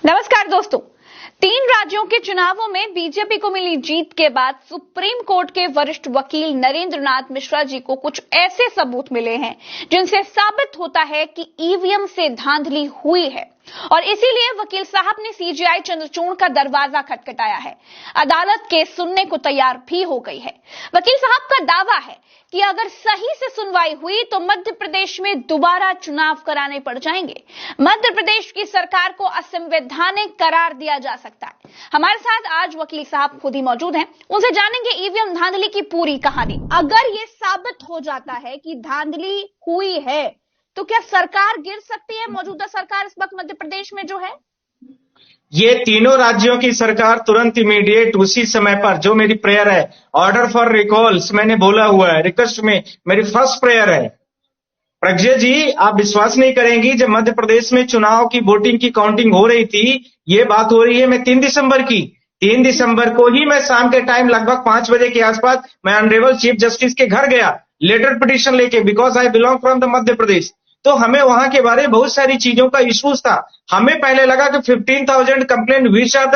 नमस्कार दोस्तों। 3 राज्यों के चुनावों में बीजेपी को मिली जीत के बाद सुप्रीम कोर्ट के वरिष्ठ वकील नरेंद्र नाथ मिश्रा जी को कुछ ऐसे सबूत मिले हैं जिनसे साबित होता है कि ईवीएम से धांधली हुई है और इसीलिए वकील साहब ने सीजेआई चंद्रचूड़ का दरवाजा खटखटाया है। अदालत केस सुनने को तैयार भी हो गई है। वकील साहब का दावा है कि अगर सही से सुनवाई हुई तो मध्य प्रदेश में दोबारा चुनाव कराने पड़ जाएंगे। मध्य प्रदेश की सरकार को असंवैधानिक करार दिया जा सकता है। हमारे साथ आज वकील साहब खुद ही मौजूद हैं, उनसे जानेंगे ईवीएम धांधली की पूरी कहानी। अगर ये साबित हो जाता है कि धांधली हुई है तो क्या सरकार गिर सकती है? मौजूदा सरकार इस वक्त मध्य प्रदेश में जो है, ये तीनों राज्यों की सरकार तुरंत इमीडिएट उसी समय पर, जो मेरी प्रेयर है, ऑर्डर फॉर रिकॉल्स मैंने बोला हुआ है, रिक्वेस्ट में मेरी फर्स्ट प्रेयर है। प्रज्ञा जी, आप विश्वास नहीं करेंगी, जब मध्य प्रदेश में चुनाव की वोटिंग की काउंटिंग हो रही थी, ये बात हो रही है मैं 3 दिसंबर की। 3 दिसंबर को ही मैं शाम के टाइम लगभग 5 बजे के आसपास मैं ऑनरेबल चीफ जस्टिस के घर गया लेटर पिटिशन लेके, because I belong from the Madhya Pradesh. तो हमें वहां के बारे में बहुत सारी चीजों का इश्यूज था। हमें पहले लगा कि 15,000 complaint which are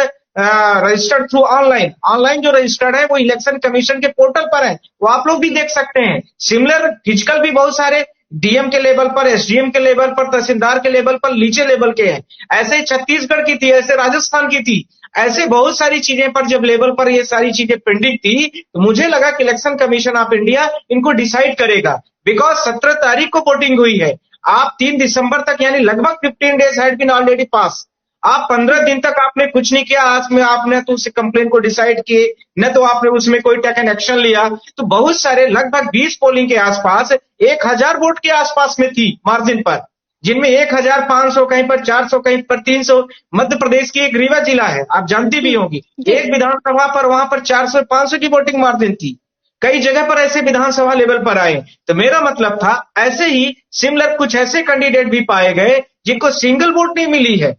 registered through online जो रजिस्टर्ड है वो इलेक्शन कमीशन के पोर्टल पर है, वो आप लोग भी देख सकते हैं। सिमिलर फिजिकल भी बहुत सारे डीएम के लेवल पर, एसडीएम के लेवल पर, तहसीलदार के लेवल पर, नीचे लेवल के हैं। ऐसे छत्तीसगढ़ की थी, ऐसे राजस्थान की थी, ऐसे बहुत सारी चीजें पर जब लेवल पर ये सारी चीजें पेंडिंग थी तो मुझे लगा कि इलेक्शन कमीशन ऑफ इंडिया इनको डिसाइड करेगा, बिकॉज 17 तारीख को वोटिंग हुई है। आप 3 दिसंबर तक यानी लगभग 15 days had been already pass. आप 15 दिन तक आपने कुछ नहीं किया। आज में आपने तो उस कंप्लेंट को डिसाइड किए, न तो आपने उसमें कोई टेकन एक्शन लिया। तो बहुत सारे लगभग 20 पोलिंग के आसपास 1000 वोट के आसपास में थी मार्जिन पर, जिनमें 1500, कहीं पर 400, कहीं पर 300। मध्य प्रदेश की एक रीवा जिला है, आप जानती भी होंगी, एक विधानसभा पर वहां पर 400-500 की वोटिंग मार्जिन थी। कई जगह पर ऐसे विधानसभा लेवल पर आए। तो मेरा मतलब था ऐसे ही सिमिलर कुछ ऐसे कैंडिडेट भी पाए गए जिनको सिंगल वोट नहीं मिली है।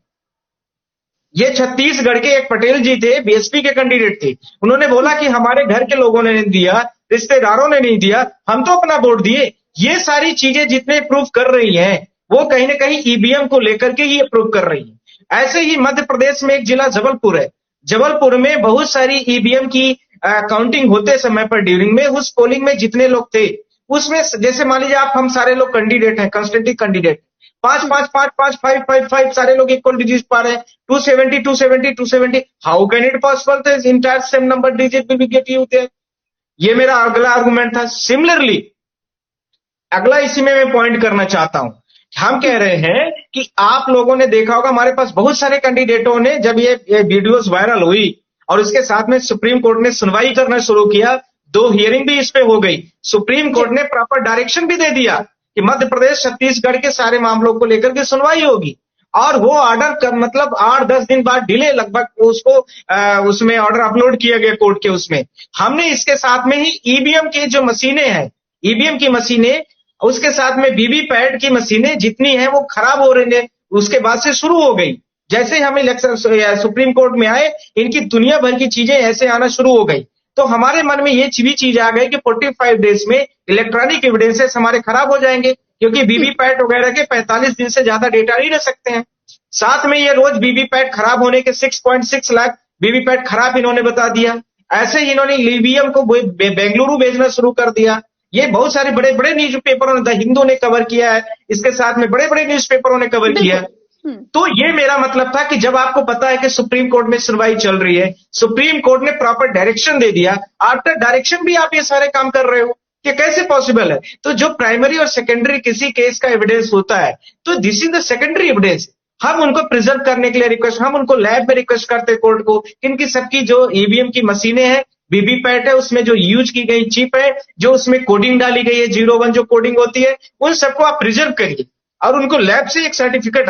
ये छत्तीसगढ़ के एक पटेल जी थे, बीएसपी के कैंडिडेट थे। उन्होंने बोला कि हमारे घर के लोगों ने नहीं दिया, रिश्तेदारों ने नहीं दिया, हम तो अपना वोट दिए। ये सारी चीजें जितने प्रूफ कर रही हैं वो कहीं ना कहीं ईवीएम को लेकर के ही प्रूफ कर रही है। ऐसे ही मध्य प्रदेश में एक जिला जबलपुर है। जबलपुर में बहुत सारी ईवीएम की काउंटिंग होते समय पर ड्यूरिंग में उस पोलिंग में जितने लोग थे उसमें, जैसे मान लीजिए आप, हम सारे लोग कैंडिडेट हैं, कंस्टेंटिव कैंडिडेट, 5-5-5-5 5-5-5 सारे लोग इक्वल डिजिट पा रहे हैं। 270 how can it possible that entire same number digit will be get you there? ये मेरा अगला आर्गुमेंट था। सिमिलरली अगला इसी में मैं पॉइंट करना चाहता हूं। हम कह रहे हैं कि आप लोगों ने देखा होगा हमारे पास बहुत सारे कैंडिडेटों ने, जब ये वीडियोस वायरल हुई और उसके साथ में सुप्रीम कोर्ट ने सुनवाई करना शुरू किया, 2 हियरिंग भी इस पे हो गई। सुप्रीम कोर्ट ने प्रॉपर डायरेक्शन भी दे दिया कि मध्य प्रदेश छत्तीसगढ़ के सारे मामलों को लेकर के सुनवाई होगी। और वो ऑर्डर मतलब 8-10 दिन बाद डिले लगभग उसको उसमें ऑर्डर अपलोड किया गया कोर्ट के। उसमें हमने इसके साथ में ही ईवीएम के जो मशीनें हैं, ईवीएम की मशीनें, उसके साथ में वीवीपैट की मशीनें जितनी हैं वो खराब हो रही है, उसके बाद से शुरू हो गई। जैसे हम इलेक्शन सुप्रीम कोर्ट में आए, इनकी दुनिया भर की चीजें ऐसे आना शुरू हो गई। तो हमारे मन में ये भी चीज आ गई कि 45 डेज में इलेक्ट्रॉनिक एविडेंसेस हमारे खराब हो जाएंगे, क्योंकि वीवीपैट वगैरह के 45 दिन से ज्यादा डेटा नहीं रह सकते हैं। साथ में ये रोज वीवीपैट खराब होने के 6.6 लाख वीवीपैट खराब इन्होंने बता दिया। ऐसे ही इन्होंने ईवीएम को बेंगलुरु भेजना शुरू कर दिया। ये बहुत सारे बड़े बड़े न्यूज पेपरों ने, द हिंदू ने कवर किया है, इसके साथ में बड़े बड़े न्यूज पेपरों ने कवर किया है। तो ये मेरा मतलब था कि जब आपको पता है कि सुप्रीम कोर्ट में सुनवाई चल रही है, सुप्रीम कोर्ट ने प्रॉपर डायरेक्शन दे दिया, आफ्टर डायरेक्शन भी आप ये सारे काम कर रहे हो, कि कैसे पॉसिबल है? तो जो प्राइमरी और सेकेंडरी किसी केस का एविडेंस होता है, तो this is the secondary evidence. हम उनको प्रिजर्व करने के लिए रिक्वेस्ट, हम उनको लैब में रिक्वेस्ट करते हैं कोर्ट को, इनकी सबकी जो ईवीएम की मशीनें हैं, वीवीपैट है, उसमें जो यूज की गई चिप है, जो उसमें कोडिंग डाली गई है 01 जो कोडिंग होती है, उन सबको आप प्रिजर्व करिए और उनको लैब से एक सर्टिफिकेट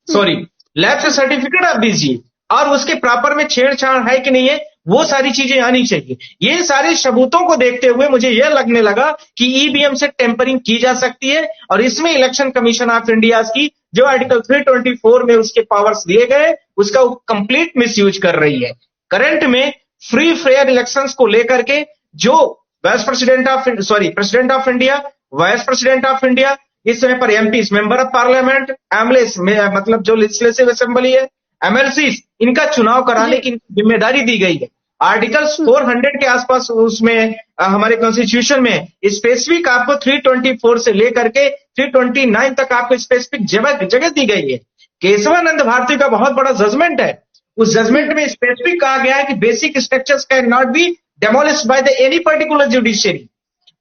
लैब से सर्टिफिकेट आप दीजिए, और उसके प्रॉपर में छेड़छाड़ है कि नहीं है, वो सारी चीजें आनी चाहिए। ये सारे सबूतों को देखते हुए मुझे यह लगने लगा कि ईवीएम से टेम्परिंग की जा सकती है, और इसमें इलेक्शन कमीशन ऑफ इंडिया की जो आर्टिकल 324 में उसके पावर्स दिए गए, उसका कंप्लीट मिसयूज कर रही है। करंट में फ्री फेयर इलेक्शंस को लेकर के जो president of India, vice president of India, इस समय पर MP member of parliament, MLAs मतलब जो लेजिस्लेटिव असेंबली है, एमएलसी, इनका चुनाव कराने की जिम्मेदारी दी गई है। आर्टिकल 400 के आसपास उसमें हमारे कॉन्स्टिट्यूशन में स्पेसिफिक आपको 324 से लेकर के 329 तक आपको स्पेसिफिक जगह दी गई है। केशवानंद भारती का बहुत बड़ा जजमेंट है। उस जजमेंट में स्पेसिफिक कहा गया है कि basic structures can not be demolished by the any particular judiciary.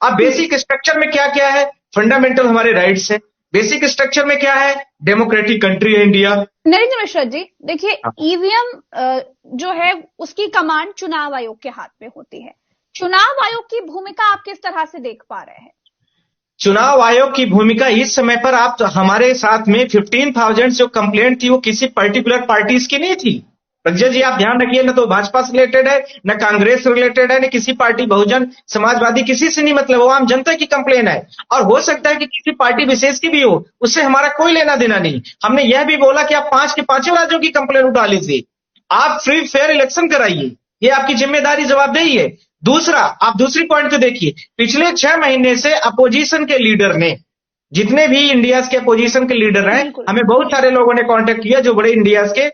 अब बेसिक स्ट्रक्चर में क्या क्या है? फंडामेंटल हमारे राइट्स है। बेसिक स्ट्रक्चर में क्या है? डेमोक्रेटिक कंट्री है इंडिया। नरेंद्र मिश्रा जी, देखिए, ईवीएम जो है उसकी कमांड चुनाव आयोग के हाथ में होती है। चुनाव आयोग की भूमिका आप किस तरह से देख पा रहे हैं? चुनाव आयोग की भूमिका इस समय पर आप हमारे साथ में 15,000 जो कंप्लेंट थी वो किसी पर्टिकुलर पार्टीज की नहीं थी। प्रज्ञा जी, आप ध्यान रखिए, न तो भाजपा से रिलेटेड है, न कांग्रेस से रिलेटेड है, न किसी पार्टी, बहुजन समाजवादी, किसी से नहीं, मतलब वो आम जनता की कंप्लेन है। और हो सकता है कि किसी पार्टी विशेष की भी हो, उससे हमारा कोई लेना देना नहीं। हमने यह भी बोला कि आप 5 के 5 राज्यों की कंप्लेन उठा लीजिए, आप फ्री फेयर इलेक्शन कराइए, ये आपकी जिम्मेदारी, जवाबदेही है। दूसरा, आप दूसरी पॉइंट को देखिए, पिछले 6 महीने से अपोजिशन के लीडर ने, जितने भी इंडिया के अपोजिशन के लीडर हैं, हमें बहुत सारे लोगों ने कांटेक्ट किया जो बड़े इंडिया के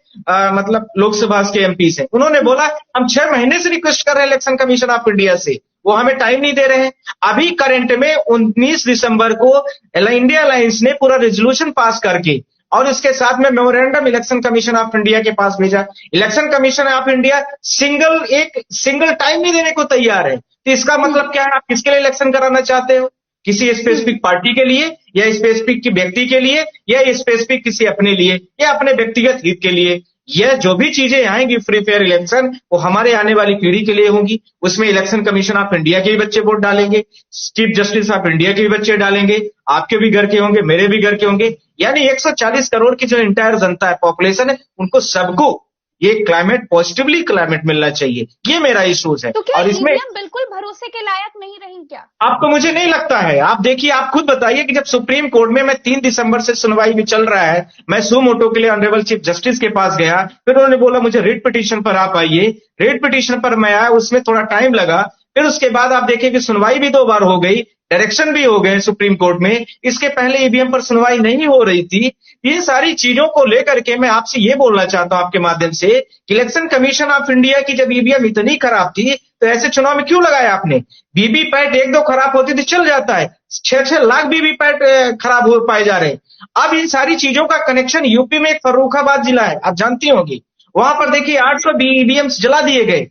मतलब लोकसभा के एमपी हैं। उन्होंने बोला हम 6 महीने से रिक्वेस्ट कर रहे हैं इलेक्शन कमीशन ऑफ इंडिया से, वो हमें टाइम नहीं दे रहे हैं। अभी करंट में 19 दिसंबर को इंडिया अलायंस ने पूरा रेजोल्यूशन पास करके और उसके साथ में memorandum election commission of India के पास भेजा। Election commission of India single time नहीं देने को तैयार है। तो इसका मतलब क्या है? आप किसके लिए इलेक्शन कराना चाहते हो? किसी स्पेसिफिक पार्टी के लिए, या स्पेसिफिक की व्यक्ति के लिए, या स्पेसिफिक किसी अपने लिए, या अपने व्यक्तिगत हित के लिए? यह जो भी चीजें आएंगी फ्री फेयर इलेक्शन, वो हमारे आने वाली पीढ़ी के लिए होंगी। उसमें इलेक्शन कमीशन ऑफ इंडिया के भी बच्चे वोट डालेंगे, चीफ जस्टिस ऑफ इंडिया के भी बच्चे डालेंगे, आपके भी घर के होंगे, मेरे भी घर के होंगे। यानी 140 करोड़ की जो इंटायर जनता है, पॉपुलेशन है, उनको सबको ये क्लाइमेट, पॉजिटिवली क्लाइमेट मिलना चाहिए। ये मेरा इशूज है। तो क्या और इसमें बिल्कुल भरोसे के लायक नहीं रही क्या? आपको? मुझे नहीं लगता है। आप देखिए, आप खुद बताइए कि जब सुप्रीम कोर्ट में मैं 3 दिसंबर से सुनवाई भी चल रहा है, मैं सू मोटो के लिए ऑनरेबल चीफ जस्टिस के पास गया, फिर उन्होंने बोला मुझे रिट पिटीशन पर आप आइए। रिट पिटीशन पर मैं आया, उसमें थोड़ा टाइम लगा। फिर उसके बाद आप देखिए कि सुनवाई भी 2 बार हो गई, डायरेक्शन भी हो गए सुप्रीम कोर्ट में। इसके पहले ईवीएम पर सुनवाई नहीं हो रही थी। ये सारी चीजों को लेकर के मैं आपसे ये बोलना चाहता हूं आपके माध्यम से कि इलेक्शन कमीशन ऑफ इंडिया की जब ईवीएम इतनी खराब थी तो ऐसे चुनाव में क्यों लगाया आपने? वीवीपैट 1-2 खराब होती थी चल जाता है, 6-6 लाख वीवीपैट खराब हो पाए जा रहे हैं। अब इन सारी चीजों का कनेक्शन यूपी में एक फर्रुखाबाद जिला है, आप जानती होंगी, वहां पर देखिए 800 ईवीएम जला दिए गए।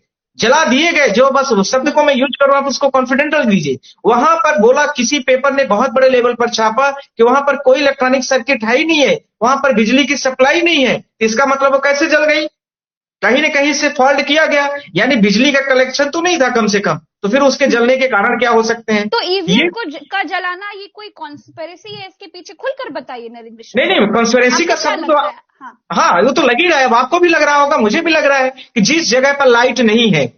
जो बस शब्द को मैं यूज करूं, आप उसको कॉन्फिडेंशियल दीजिए। वहां पर बोला, किसी पेपर ने बहुत बड़े लेवल पर छापा कि वहां पर कोई इलेक्ट्रॉनिक सर्किट है ही नहीं है, वहां पर बिजली की सप्लाई नहीं है। इसका मतलब वो कैसे जल गई? कहीं न कहीं से फॉल्ट किया गया, यानी बिजली का कलेक्शन तो नहीं था कम से कम। तो फिर उसके जलने के कारण क्या हो सकते हैं? तो ईवीएम का जलाना ये कोई कॉन्स्पिरेसी है? इसके पीछे खुलकर बताइए नरेंद्र मिश्रा। नहीं, कॉन्स्पिरेसी का शब्द तो हाँ, वो तो लग ही रहा है, आपको भी लग रहा होगा, मुझे भी लग रहा है कि जिस जगह पर लाइट नहीं है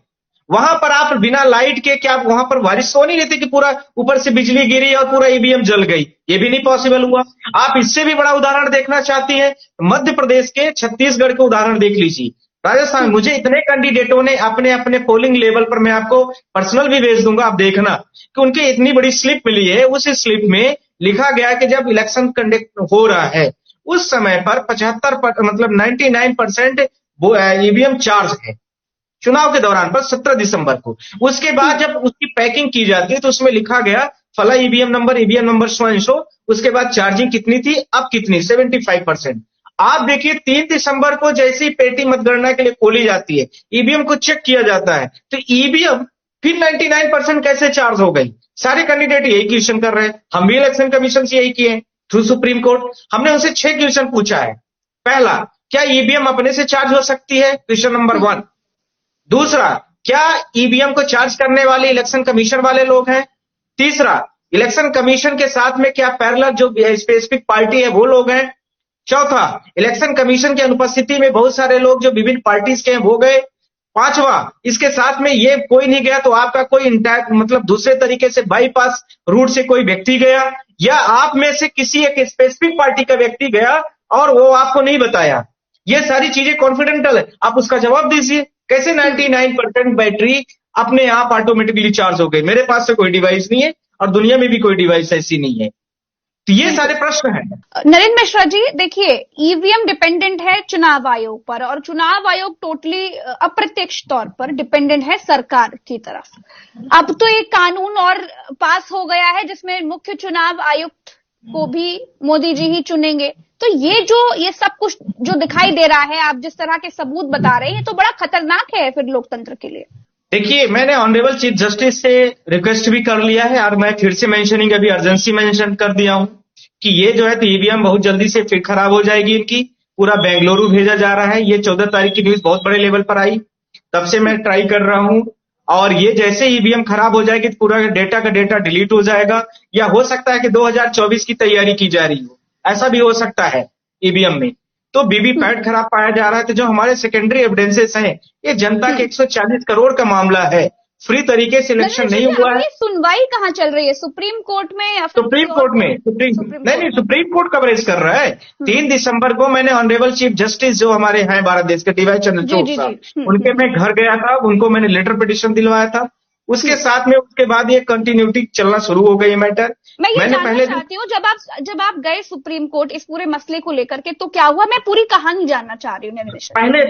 वहां पर आप बिना लाइट के क्या वहां पर बारिश हो नहीं रहती कि पूरा ऊपर से बिजली गिरी और पूरा ईवीएम जल गई? ये भी नहीं पॉसिबल हुआ। आप इससे भी बड़ा उदाहरण देखना चाहती हैं, मध्य प्रदेश के छत्तीसगढ़ के उदाहरण देख लीजिए। राजस्थान, मुझे इतने कैंडिडेटों ने अपने अपने पोलिंग लेवल पर, मैं आपको पर्सनल भी भेज दूंगा, आप देखना कि उनके इतनी बड़ी स्लिप मिली है। उस स्लिप में लिखा गया कि जब इलेक्शन कंडक्ट हो रहा है उस समय पर 75 मतलब 99% ईवीएम चार्ज है चुनाव के दौरान पर 17 दिसंबर को। उसके बाद जब उसकी पैकिंग की जाती है तो उसमें लिखा गया फला ईवीएम नंबर सो, उसके बाद चार्जिंग कितनी थी, अब कितनी, 75%। आप देखिए 3 दिसंबर को जैसी पेटी मतगणना के लिए खोली जाती है, ईवीएम को चेक किया जाता है, तो ईवीएम फिर 99% कैसे चार्ज हो गई? सारे कैंडिडेट यही क्वेश्चन कर रहे हैं, हम भी इलेक्शन कमीशन से यही किए थ्रू सुप्रीम कोर्ट। हमने उनसे 6 क्वेश्चन पूछा है। पहला, क्या ईवीएम अपने से चार्ज हो सकती है? Question number 1। दूसरा, क्या ईवीएम को चार्ज करने वाले इलेक्शन कमीशन वाले लोग हैं? तीसरा, इलेक्शन कमीशन के साथ में क्या पैरेलल जो स्पेसिफिक पार्टी है वो लोग हैं? चौथा, इलेक्शन कमीशन की अनुपस्थिति में बहुत सारे लोग जो विभिन्न पार्टीज के हैं वो गए। पांचवा, इसके साथ में ये कोई नहीं गया तो आपका कोई इंटैक्ट मतलब दूसरे तरीके से बाईपास रूट से कोई व्यक्ति गया, या आप में से किसी एक स्पेसिफिक पार्टी का व्यक्ति गया और वो आपको नहीं बताया। ये सारी चीजें कॉन्फिडेंशियल है, आप उसका जवाब दीजिए। कैसे 99% बैटरी अपने आप ऑटोमेटिकली चार्ज हो गई? मेरे पास से कोई डिवाइस नहीं है और दुनिया में भी कोई डिवाइस ऐसी नहीं है। तो ये सारे प्रश्न हैं। नरेंद्र मिश्रा जी, देखिए, ईवीएम डिपेंडेंट है चुनाव आयोग पर, और चुनाव आयोग टोटली अप्रत्यक्ष तौर पर डिपेंडेंट है सरकार की तरफ। अब तो एक कानून और पास हो गया है जिसमें मुख्य चुनाव आयुक्त को भी मोदी जी ही चुनेंगे। तो ये सब कुछ जो दिखाई दे रहा है, आप जिस तरह के सबूत बता रहे हैं, ये तो बड़ा खतरनाक है फिर लोकतंत्र के लिए। देखिए, मैंने ऑनरेबल चीफ जस्टिस से रिक्वेस्ट भी कर लिया है और मैं फिर से मेंशनिंग अभी अर्जेंसी मेंशन कर दिया हूं कि ये जो है तो ईवीएम बहुत जल्दी से फिर खराब हो जाएगी इनकी। पूरा बेंगलुरु भेजा जा रहा है। ये 14 तारीख की न्यूज बहुत बड़े लेवल पर आई, तब से मैं ट्राई कर रहा हूं। और ये जैसे ईवीएम खराब हो जाएगी तो पूरा डेटा का डेटा डिलीट हो जाएगा, या हो सकता है कि 2024 की तैयारी की जा रही हो, ऐसा भी हो सकता है ईवीएम में। तो वीवीपैट खराब पाया जा रहा है। तो जो हमारे सेकेंडरी एविडेंसेस हैं, ये जनता के 140 करोड़ का मामला है। फ्री तरीके से इलेक्शन नहीं हुआ है। सुनवाई कहाँ चल रही है, सुप्रीम कोर्ट में या फिर सुप्रीम कोर्ट में? सुप्रीम कोर्ट कवरेज कर रहा है। 3 दिसंबर को मैंने ऑनरेबल चीफ जस्टिस जो हमारे हैं भारत देश के, डीवाई चंद्रचूड़ साहब, उनके मैं घर गया था, उनको मैंने लेटर पिटिशन दिलवाया था। उसके साथ में उसके बाद ये कंटिन्यूटी चलना शुरू हो गई मैटर। मैंने पहले चाहती हूँ, जब आप गए सुप्रीम कोर्ट इस पूरे मसले को लेकर के, तो क्या हुआ? मैं पूरी कहानी जानना चाह रही हूँ।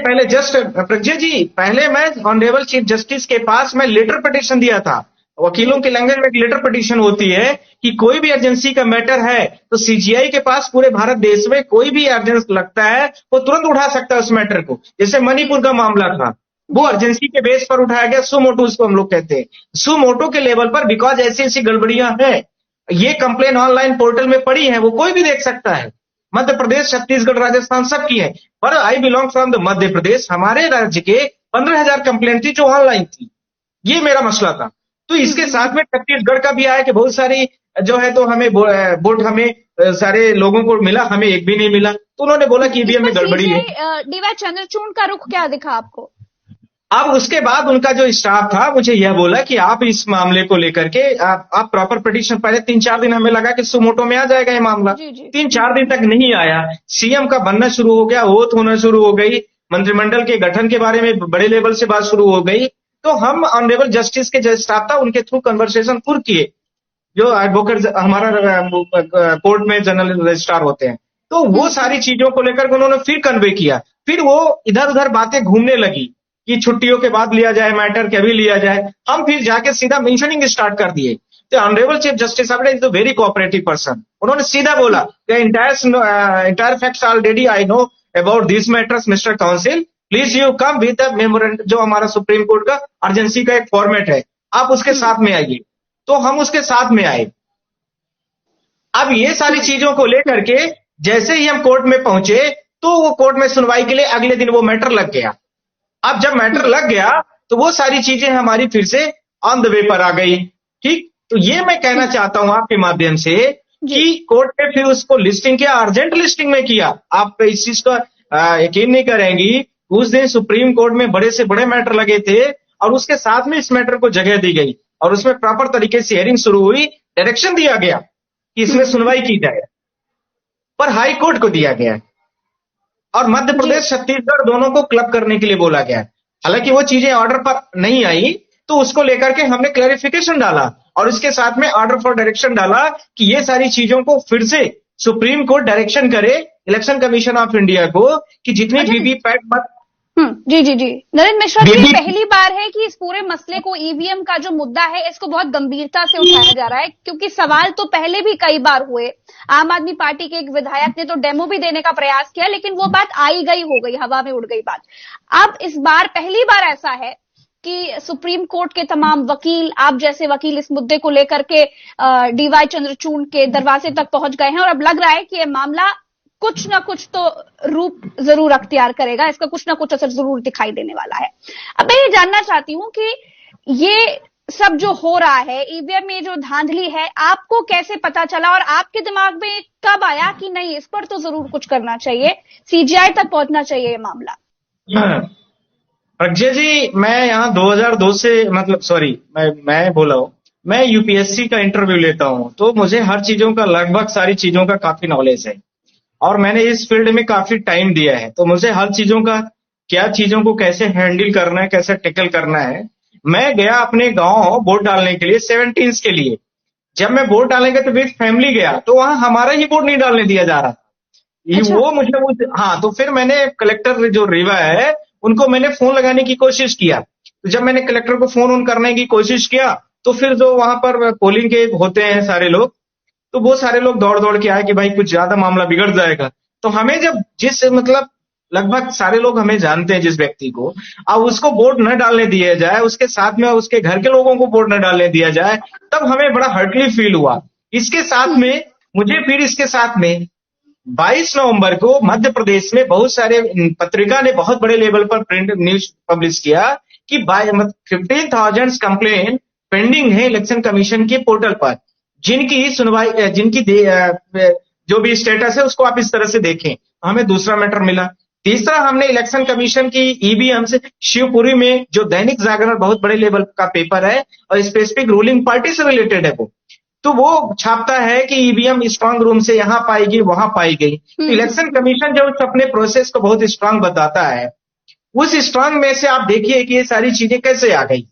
पहले जस्ट प्रज्ञा जी, पहले मैं ऑनरेबल चीफ जस्टिस के पास मैं लेटर पिटिशन दिया था। वकीलों की लैंग्वेज में एक लेटर पिटिशन होती है कि कोई भी एजेंसी का मैटर है तो सीजीआई के पास पूरे भारत देश में कोई भी एजेंसी लगता है वो तुरंत उठा सकता है उस मैटर को। जैसे मणिपुर का मामला था, वो अर्जेंसी के बेस पर उठाया गया। सुमोटो उसको हम लोग कहते हैं। सुमोटो के लेवल पर बिकॉज ऐसी गड़बड़ियां हैं, ये कंप्लेन ऑनलाइन पोर्टल में पड़ी है, वो कोई भी देख सकता है। मध्य प्रदेश, छत्तीसगढ़, राजस्थान सबकी है। पर आई बिलोंग फ्रॉम द मध्य प्रदेश। हमारे राज्य के 15,000 कंप्लेन थी जो ऑनलाइन थी। ये मेरा मसला था। तो इसके साथ में छत्तीसगढ़ का भी आया कि बहुत सारी जो है तो हमें वोट हमें सारे लोगों को मिला, हमें एक भी नहीं मिला। तो उन्होंने बोला कि ईवीएम में गड़बड़ी है। डीवाई चंद्रचूड़ का रुख क्या दिखा आपको? अब उसके बाद उनका जो स्टाफ था मुझे यह बोला कि आप इस मामले को लेकर के आप प्रॉपर पिटीशन, पहले 3-4 दिन हमें लगा कि सुमोटो में आ जाएगा ये मामला। 3-4 दिन तक नहीं आया। सीएम का बनना शुरू हो गया, ओथ होना शुरू हो गई, मंत्रिमंडल के गठन के बारे में बड़े लेवल से बात शुरू हो गई। तो हम ऑनरेबल जस्टिस के जो स्टाफ था उनके थ्रू कन्वर्सेशन पूर्ण किए, जो एडवोकेट हमारा कोर्ट में जनरल रजिस्ट्रार होते हैं। तो वो सारी चीजों को लेकर उन्होंने फिर कन्वे किया। फिर वो इधर उधर बातें घूमने लगी कि छुट्टियों के बाद लिया जाए मैटर, कभी लिया जाए। हम फिर जाके सीधा मेंशनिंग स्टार्ट कर दिए। तो ऑनरेबल चीफ जस्टिस साहब is a very cooperative person. उन्होंने सीधा बोला the entire facts already I know about this matters mister council, please you come with the memorandum, जो हमारा सुप्रीम कोर्ट का अर्जेंसी का एक फॉर्मेट है, आप उसके साथ में आइए। तो हम उसके साथ में आए। अब ये सारी चीजों को लेकर के जैसे ही हम कोर्ट में पहुंचे तो वो कोर्ट में सुनवाई के लिए अगले दिन वो मैटर लग गया। अब जब मैटर लग गया तो वो सारी चीजें हमारी फिर से ऑन द वे पर आ गई। ठीक, तो ये मैं कहना चाहता हूं आपके माध्यम से कि कोर्ट ने फिर उसको लिस्टिंग किया, अर्जेंट लिस्टिंग में किया। आप इस चीज का यकीन नहीं करेंगी, उस दिन सुप्रीम कोर्ट में बड़े से बड़े मैटर लगे थे और उसके साथ में इस मैटर को जगह दी गई और उसमें प्रॉपर तरीके से हियरिंग शुरू हुई। डायरेक्शन दिया गया कि इसमें सुनवाई की जाए, पर हाई कोर्ट को दिया गया और मध्य प्रदेश, छत्तीसगढ़ दोनों को क्लब करने के लिए बोला गया। हालांकि वो चीजें ऑर्डर पर नहीं आई तो उसको लेकर के हमने क्लैरिफिकेशन डाला और उसके साथ में ऑर्डर फॉर डायरेक्शन डाला कि ये सारी चीजों को फिर से सुप्रीम कोर्ट डायरेक्शन करे इलेक्शन कमीशन ऑफ इंडिया को कि जितनी वीवीपैट मत। जी नरेंद्र मिश्रा जी, पहली बार है कि इस पूरे मसले को, ईवीएम का जो मुद्दा है, इसको बहुत गंभीरता से उठाया जा रहा है, क्योंकि सवाल तो पहले भी कई बार हुए। आम आदमी पार्टी के एक विधायक ने तो डेमो भी देने का प्रयास किया, लेकिन वो बात आई गई हो गई, हवा में उड़ गई बात। अब इस बार पहली बार ऐसा है कि सुप्रीम कोर्ट के तमाम वकील, आप जैसे वकील, इस मुद्दे को लेकर के डीवाई चंद्रचूड़ के दरवाजे तक पहुंच गए हैं और अब लग रहा है कि यह मामला कुछ ना कुछ तो रूप जरूर अख्तियार करेगा, इसका कुछ ना कुछ असर जरूर दिखाई देने वाला है। अब मैं ये जानना चाहती हूं कि ये सब जो हो रहा है, ईवीएम में जो धांधली है, आपको कैसे पता चला और आपके दिमाग में कब आया कि नहीं, इस पर तो जरूर कुछ करना चाहिए, सीजीआई तक पहुंचना चाहिए ये मामला? प्रज्ञा जी, मैं यहाँ 2002 से मैं बोला हूं, मैं यूपीएससी का इंटरव्यू लेता हूं, तो मुझे हर चीजों का, लगभग सारी चीजों का काफी नॉलेज है और मैंने इस फील्ड में काफी टाइम दिया है। तो मुझे हर चीजों का, क्या चीजों को कैसे हैंडल करना है, कैसे टैकल करना है। मैं गया अपने गांव वोट डालने के लिए 17 के लिए। जब मैं वोट डालेंगे तो विद फैमिली गया तो वहां हमारा ही वोट नहीं डालने दिया जा रहा था। अच्छा। वो मुझे हाँ, तो फिर मैंने कलेक्टर जो रीवा है उनको मैंने फोन लगाने की कोशिश किया। तो जब मैंने कलेक्टर को फोन ऑन करने की कोशिश किया तो फिर जो वहां पर पोलिंग के होते हैं सारे लोग, तो वो सारे लोग दौड़ दौड़ के आए कि भाई कुछ ज्यादा मामला बिगड़ जाएगा। तो हमें जब जिस मतलब लगभग सारे लोग हमें जानते हैं जिस व्यक्ति को, अब उसको वोट न डालने दिया जाए, उसके साथ में उसके घर के लोगों को वोट न डालने दिया जाए, तब हमें बड़ा हर्टली फील हुआ। इसके साथ में मुझे फिर इसके साथ में 22 नवंबर को मध्य प्रदेश में बहुत सारे पत्रिका ने बहुत बड़े लेवल पर प्रिंट न्यूज पब्लिश किया कि 15,000 कंप्लेन पेंडिंग है इलेक्शन कमीशन के पोर्टल पर, जिनकी सुनवाई जो भी स्टेटस है उसको आप इस तरह से देखें। हमें दूसरा मैटर मिला। तीसरा, हमने इलेक्शन कमीशन की ईवीएम से शिवपुरी में जो दैनिक जागरण बहुत बड़े लेवल का पेपर है और स्पेसिफिक रूलिंग पार्टी से रिलेटेड है वो, तो वो छापता है कि ईवीएम स्ट्रांग रूम से यहां पाई गई वहां पाई गई। तो इलेक्शन कमीशन जब अपने प्रोसेस को बहुत स्ट्रांग बताता है, उस स्ट्रांग में से आप देखिए कि ये सारी चीजें कैसे आ गई।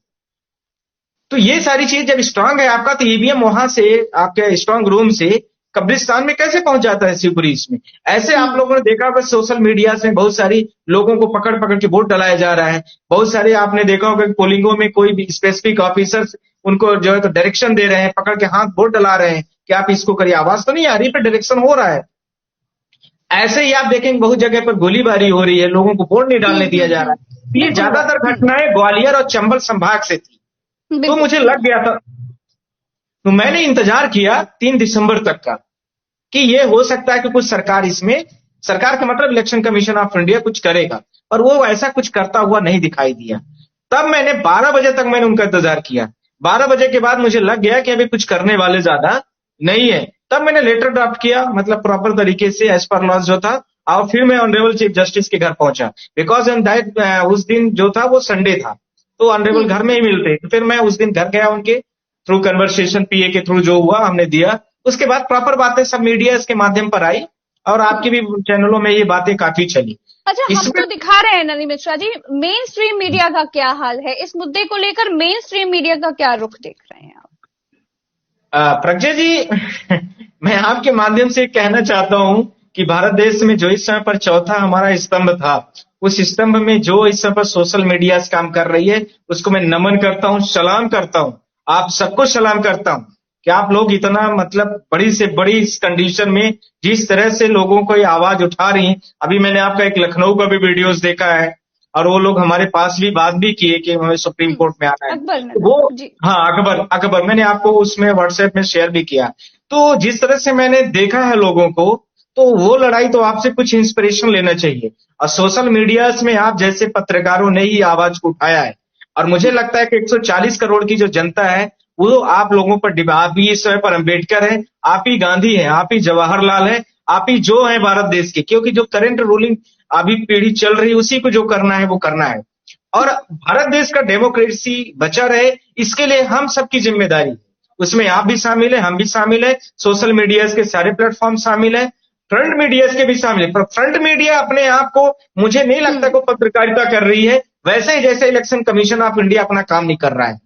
तो ये सारी चीज जब स्ट्रांग है आपका, तो ईवीएम वहां से आपके स्ट्रांग रूम से कब्रिस्तान में कैसे पहुंच जाता है शिवपुरी में। ऐसे आप लोगों ने देखा होगा सोशल मीडिया से बहुत सारी लोगों को पकड़ पकड़ के वोट डलाया जा रहा है। बहुत सारे आपने देखा होगा पोलिंगों में कोई भी स्पेसिफिक ऑफिसर्स उनको जो है तो डायरेक्शन दे रहे हैं, पकड़ के हाथ वोट डला रहे हैं कि आप इसको करिए। आवाज तो नहीं आ रही पर डायरेक्शन हो रहा है। ऐसे ही आप देखेंगे बहुत जगह पर गोलीबारी हो रही है, लोगों को वोट नहीं डालने दिया जा रहा है। ये ज्यादातर घटनाएं ग्वालियर और चंबल संभाग से थी। तो मुझे लग गया था, तो मैंने इंतजार किया 3 दिसंबर तक का कि ये हो सकता है कि कुछ सरकार इसमें, सरकार का मतलब इलेक्शन कमीशन ऑफ इंडिया कुछ करेगा, और वो ऐसा कुछ करता हुआ नहीं दिखाई दिया। तब मैंने 12 बजे तक मैंने उनका इंतजार किया। 12 बजे के बाद मुझे लग गया कि अभी कुछ करने वाले ज्यादा नहीं है। तब मैंने लेटर ड्राफ्ट किया, मतलब प्रॉपर तरीके से एज पर लॉज जो था, और फिर मैं ऑनरेबल चीफ जस्टिस के घर पहुंचा। बिकॉज ऑन दैट उस दिन जो था वो संडे था, तो ऑनरेबल घर में ही मिलते। तो फिर मैं उस दिन घर गया, उनके थ्रू कन्वर्सेशन पीए के थ्रू जो हुआ हमने दिया। उसके बाद प्रॉपर बातें सब मीडिया के माध्यम पर आई और आपके भी चैनलों में ये बातें काफी चली। अच्छा, हम तो दिखा रहे हैं Nalin Mishra ji, main stream media का क्या हाल है इस मुद्दे को लेकर? मेन स्ट्रीम मीडिया का क्या रुख देख रहे हैं आप? प्रज्ञा जी मैं आपके माध्यम से कहना चाहता हूं कि भारत देश में जो इस समय पर चौथा हमारा स्तंभ था, उस स्तंभ में जो इस समय पर सोशल मीडिया से काम कर रही है, उसको मैं नमन करता हूं, सलाम करता हूं। आप सबको सलाम करता हूं कि आप लोग इतना मतलब बड़ी से बड़ी इस कंडीशन में जिस तरह से लोगों को ये आवाज उठा रही हैं। अभी मैंने आपका एक लखनऊ का भी वीडियोस देखा है, और वो लोग हमारे पास भी बात भी किए कि हमें सुप्रीम कोर्ट में आना है। वो हाँ, अकबर मैंने आपको उसमें व्हाट्सएप में शेयर भी किया। तो जिस तरह से मैंने देखा है लोगों को, तो वो लड़ाई तो आपसे कुछ इंस्पिरेशन लेना चाहिए। और सोशल मीडिया में आप जैसे पत्रकारों ने ही आवाज को उठाया है, और मुझे लगता है कि 140 करोड़ की जो जनता है वो आप लोगों पर, आप ही इस समय पर अम्बेडकर है, आप ही गांधी है, आप ही जवाहरलाल है, आप ही जो है भारत देश के, क्योंकि जो करंट रूलिंग अभी पीढ़ी चल रही है उसी को जो करना है वो करना है। और भारत देश का डेमोक्रेसी बचा रहे, इसके लिए हम सबकी जिम्मेदारी, उसमें आप भी शामिल है, हम भी शामिल है, सोशल मीडिया के सारे प्लेटफॉर्म शामिल है, फ्रंट मीडिया के भी शामिल है। पर फ्रंट मीडिया अपने आप को मुझे नहीं लगता को पत्रकारिता कर रही है, वैसे ही जैसे इलेक्शन कमीशन ऑफ इंडिया अपना काम नहीं कर रहा है।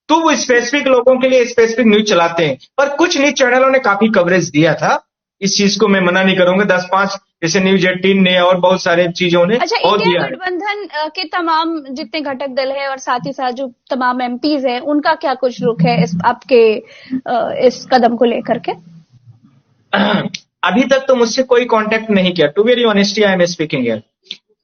तो वो स्पेसिफिक लोगों के लिए स्पेसिफिक न्यूज चलाते हैं, पर कुछ न्यूज चैनलों ने काफी कवरेज दिया था, इस चीज को मैं मना नहीं करूंगा। 10-5 जैसे न्यूज 18 ने और बहुत सारे चीजों ने बहुत दिया। गठबंधन के तमाम जितने घटक दल है और साथ ही साथ जो तमाम एमपीज हैं, उनका क्या कुछ रुख है इस आपके इस कदम को लेकर के? अभी तक तो मुझसे कोई कांटेक्ट नहीं किया, to very honestly I am speaking here.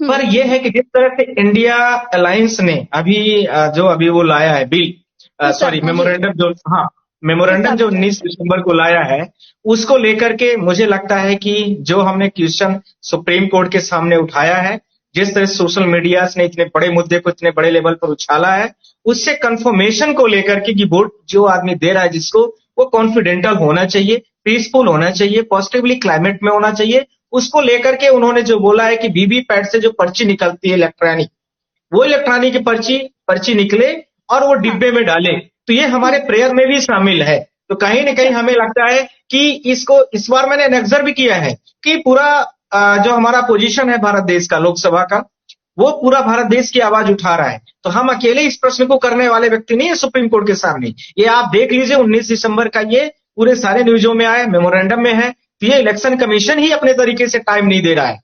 पर यह है कि जिस तरह से इंडिया अलायंस ने अभी वो लाया है बिल, सॉरी मेमोरेंडम, मेमोरेंडम जो 19 दिसंबर को लाया है, उसको लेकर के मुझे लगता है कि जो हमने क्वेश्चन सुप्रीम कोर्ट के सामने उठाया है, जिस तरह सोशल मीडिया ने इतने बड़े मुद्दे को इतने बड़े लेवल पर उछाला है, उससे कंफर्मेशन को लेकर के कि वोट जो आदमी दे रहा है जिसको, वो कॉन्फिडेंटल होना चाहिए, पीसफुल होना चाहिए, पॉजिटिवली क्लाइमेट में होना चाहिए। उसको लेकर के उन्होंने जो बोला है कि वीवीपैट से जो पर्ची निकलती है इलेक्ट्रॉनिक, वो इलेक्ट्रॉनिक की पर्ची निकले और वो डिब्बे में डाले। तो ये हमारे प्रेयर में भी शामिल है। तो कहीं ना कहीं हमें लगता है कि इसको इस बार मैंने ऑब्जर्व भी किया है कि पूरा जो हमारा पोजीशन है भारत देश का लोकसभा का, वो पूरा भारत देश की आवाज उठा रहा है। तो हम अकेले इस प्रश्न को करने वाले व्यक्ति नहीं है सुप्रीम कोर्ट के सामने। ये आप देख लीजिए 19 दिसंबर का ये पूरे सारे न्यूजों में आया, मेमोरेंडम में है। तो ये इलेक्शन कमीशन ही अपने तरीके से टाइम नहीं दे रहा है।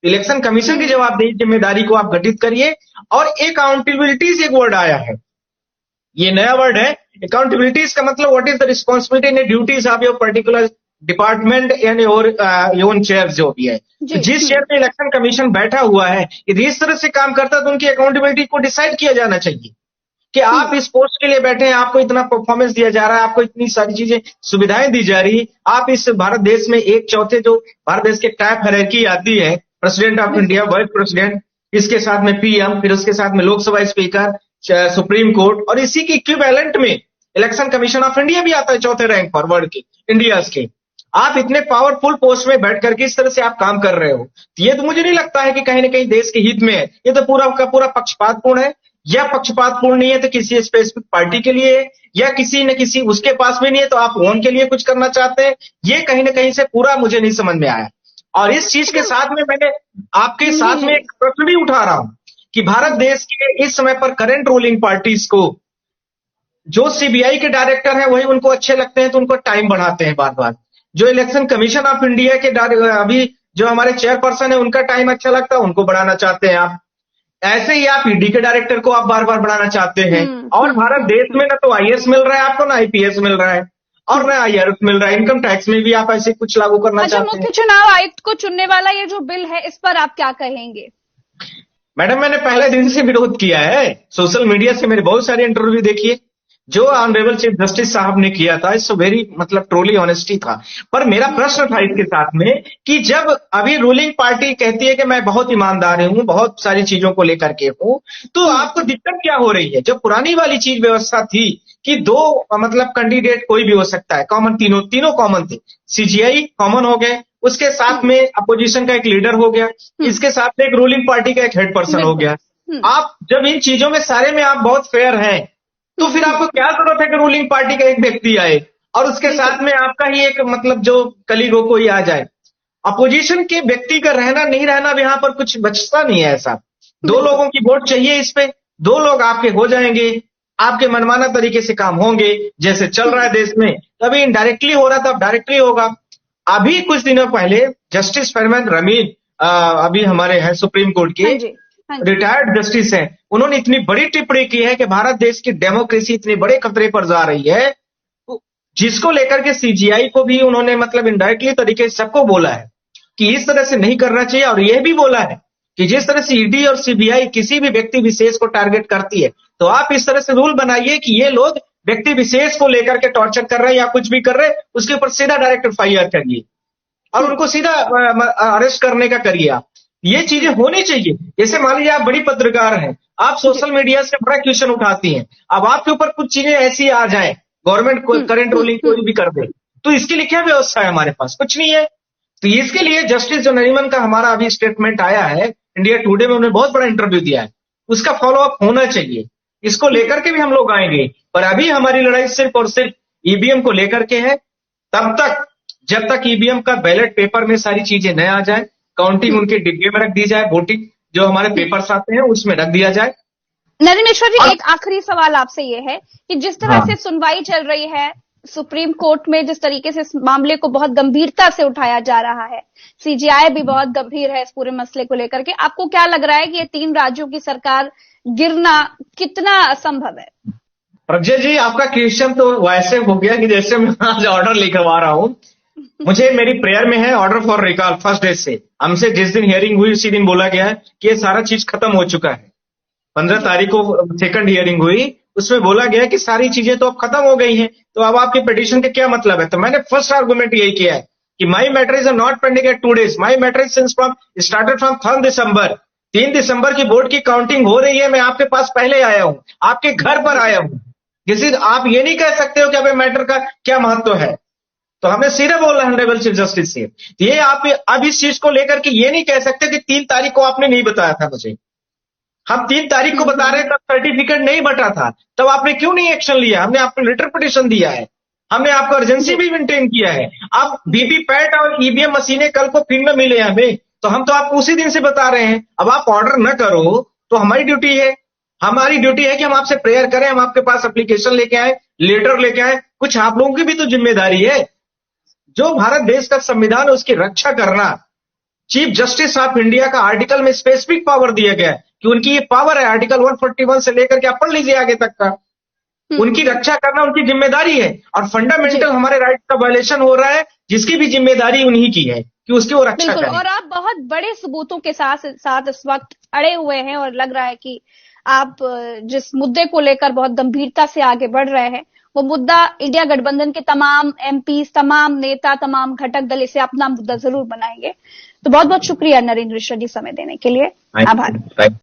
इलेक्शन कमीशन की जवाबदेही जिम्मेदारी को आप गठित करिए। और अकाउंटेबिलिटी से एक वर्ड आया है, ये नया वर्ड है। अकाउंटेबिलिटीज का मतलब what is the responsibility and duties of your particular department and your own chair जो भी है। तो जिस चेयर पे इलेक्शन कमीशन बैठा हुआ है यदि इस तरह से काम करता है तो उनकी अकाउंटेबिलिटी को डिसाइड किया जाना चाहिए कि आप इस पोस्ट के लिए बैठे हैं, आपको इतना परफॉर्मेंस दिया जा रहा है, आपको इतनी सारी चीजें सुविधाएं दी जा रही, आप इस भारत देश में 1/4 जो भारत देश के टाइप हायरार्की आती है, president of India, vice president, इसके साथ में पीएम, फिर उसके साथ में लोकसभा स्पीकर, सुप्रीम कोर्ट, और इसी की इक्विवेलेंट में इलेक्शन कमीशन ऑफ इंडिया भी आता है 4थे रैंक पर वर्ल्ड के, इंडिया के। आप इतने पावरफुल पोस्ट में बैठ करके इस तरह से आप काम कर रहे हो, ये तो मुझे नहीं लगता है कि कहीं ना कहीं देश के हित में है। ये तो पूरा का पूरा पक्षपातपूर्ण है, या पक्षपातपूर्ण नहीं है तो किसी स्पेसिफिक पार्टी के लिए है, या किसी न किसी उसके पास भी नहीं है तो आप उनके लिए कुछ करना चाहते हैं। ये कहीं ना कहीं से पूरा मुझे नहीं समझ में आया। और इस चीज के साथ में मैंने आपके साथ में एक प्रश्न भी उठा रहा हूं कि भारत देश के इस समय पर करंट रूलिंग पार्टीज को जो सीबीआई के डायरेक्टर हैं वही उनको अच्छे लगते हैं तो उनको टाइम बढ़ाते हैं बार बार। जो इलेक्शन कमीशन ऑफ इंडिया के अभी जो हमारे चेयरपर्सन है उनका टाइम अच्छा लगता है, उनको बढ़ाना चाहते हैं आप। ऐसे ही आप ईडी के डायरेक्टर को आप बार बार बढ़ाना चाहते हैं। और भारत देश में ना तो आईएएस मिल रहा है आपको, ना आईपीएस मिल रहा है, और ना आईआरएस मिल रहा है। इनकम टैक्स में भी आप ऐसे कुछ लागू करना चाहते हैं। मुख्य चुनाव आयुक्त को चुनने वाला ये जो बिल है इस पर आप क्या कहेंगे? मैडम, मैंने पहले दिन से विरोध किया है। सोशल मीडिया से मेरे बहुत सारे इंटरव्यू देखिए, जो ऑनरेबल चीफ जस्टिस साहब ने किया था, इट्स वेरी ट्रोली ऑनेस्टी था। पर मेरा प्रश्न था इसके साथ में कि जब अभी रूलिंग पार्टी कहती है कि मैं बहुत ईमानदार हूं, बहुत सारी चीजों को लेकर के हूं, तो आपको दिक्कत क्या हो रही है? जब पुरानी वाली चीज व्यवस्था थी कि 2 कैंडिडेट कोई भी हो सकता है, कॉमन तीनों कॉमन थे, सीजीआई कॉमन हो गए, उसके साथ में अपोजिशन का एक लीडर हो गया, इसके साथ में एक रूलिंग पार्टी का एक हेड पर्सन हो गया। आप जब इन चीजों में सारे में आप बहुत फेयर हैं तो फिर आपको क्या जरूरत है कि रूलिंग पार्टी का एक व्यक्ति आए और उसके साथ में आपका ही एक जो कलीग हो कोई आ जाए। अपोजिशन के व्यक्ति का रहना नहीं रहना यहाँ पर कुछ बचता नहीं है। ऐसा 2 लोगों की वोट चाहिए इस पे, 2 लोग आपके हो जाएंगे, आपके मनमाना तरीके से काम होंगे जैसे चल रहा है देश में। तभी इनडायरेक्टली हो रहा था, अब डायरेक्टली होगा। अभी कुछ दिनों पहले जस्टिस फरमान रमीन अभी हमारे हैं सुप्रीम कोर्ट के रिटायर्ड जस्टिस हैं, उन्होंने इतनी बड़ी टिप्पणी की है कि भारत देश की डेमोक्रेसी इतने बड़े खतरे पर जा रही है, जिसको लेकर के सीजीआई को भी उन्होंने इनडायरेक्टली तरीके से सबको बोला है कि इस तरह से नहीं करना चाहिए। और यह भी बोला है कि जिस तरह से ईडी और सीबीआई किसी भी व्यक्ति विशेष को टारगेट करती है तो आप इस तरह से रूल बनाइए कि ये लोग व्यक्ति विशेष को लेकर के टॉर्चर कर रहे हैं या कुछ भी कर रहे हैं उसके ऊपर सीधा डायरेक्ट एफआईआर करिए और उनको सीधा अरेस्ट करने का करिए। आप ये चीजें होनी चाहिए। जैसे मान लीजिए आप बड़ी पत्रकार हैं, आप सोशल मीडिया से बड़ा क्वेश्चन उठाती हैं, अब आपके ऊपर कुछ चीजें ऐसी आ जाए, गवर्नमेंट को करंट रूलिंग कोई भी कर दे, तो इसके लिए क्या व्यवस्था है? हमारे पास कुछ नहीं है। तो इसके लिए जस्टिस जो नरीमन का हमारा अभी स्टेटमेंट आया है इंडिया टुडे में, उन्होंने बहुत बड़ा इंटरव्यू दिया है, उसका फॉलोअप होना चाहिए। इसको लेकर के भी हम लोग आएंगे, पर अभी हमारी लड़ाई सिर्फ और सिर्फ ईवीएम को लेकर के है। तब तक जब तक ईवीएम का बैलेट पेपर में सारी चीजें न आ जाए, काउंटिंग उनके डिब्बे में रख दी जाए, वोटिंग जो हमारे पेपर्स आते हैं उसमें रख दिया जाए। नरेंद्र मिश्रा जी, एक आखिरी सवाल आपसे ये है कि जिस तरह से सुनवाई चल रही है सुप्रीम कोर्ट में, जिस तरीके से इस मामले को बहुत गंभीरता से उठाया जा रहा है, सीजीआई भी बहुत गंभीर है इस पूरे मसले को लेकर के, आपको क्या लग रहा है कि ये 3 राज्यों की सरकार गिरना कितना असंभव है? प्रज्ञा जी, आपका क्वेश्चन तो वैसे हो गया कि जैसे मैं आज ऑर्डर लिखवा रहा हूं। मुझे मेरी प्रेयर में है order for recall first day से। हमसे जिस दिन हियरिंग हुई उसी दिन बोला गया है कि ये सारा चीज खत्म हो चुका है। 15 तारीख को सेकंड हियरिंग हुई, उसमें बोला गया कि सारी चीजें तो अब खत्म हो गई हैं, तो अब आपके पिटीशन के क्या मतलब है? तो मैंने फर्स्ट आर्गुमेंट यही किया है कि my matter is not pending at 2 days, my matter is started from 3 December. 3 दिसंबर की वोट की काउंटिंग हो रही है, मैं आपके पास पहले आया हूं, आपके घर पर आया हूं। किसी आप ये नहीं कह सकते हो कि अब मैटर का क्या महत्व है। तो हमें सीधे बोल रहे हैं ऑनरेबल चीफ जस्टिस से, ये आप अब इस चीज को लेकर के ये नहीं कह सकते कि 3 तारीख को आपने नहीं बताया था मुझे। हम 3 तारीख को बता रहे हैं, तब सर्टिफिकेट नहीं बटा था, तब आपने क्यों नहीं एक्शन लिया? हमने आपको लेटर पिटीशन दिया है, हमने आपको अर्जेंसी भी मेंटेन किया है। अब वीवीपैट और ईवीएम मशीनें कल को फिर में मिले हमें, तो हम तो आपको उसी दिन से बता रहे हैं। अब आप ऑर्डर न करो तो हमारी ड्यूटी है कि हम आपसे प्रेयर करें, हम आपके पास एप्लीकेशन लेके आए, लेटर लेके आए। कुछ आप लोगों की भी तो जिम्मेदारी है। जो भारत देश का संविधान है उसकी रक्षा करना। चीफ जस्टिस ऑफ इंडिया का आर्टिकल में स्पेसिफिक पावर दिया गया है कि उनकी ये पावर है, आर्टिकल 141 से लेकर के आप पढ़ लीजिए आगे तक का। उनकी रक्षा करना उनकी जिम्मेदारी है, और फंडामेंटल हमारे राइट का वायलेशन हो रहा है जिसकी भी जिम्मेदारी उन्हीं की है कि उसकी वो रक्षा करें। और आप बहुत बड़े सबूतों के साथ इस वक्त अड़े हुए हैं, और लग रहा है कि आप जिस मुद्दे को लेकर बहुत गंभीरता से आगे बढ़ रहे हैं, वो मुद्दा इंडिया गठबंधन के तमाम एमपी, तमाम नेता, तमाम घटक दल इसे अपना मुद्दा जरूर बनाएंगे। तो बहुत बहुत शुक्रिया नरेंद्र मिश्रा जी समय देने के लिए। आभार।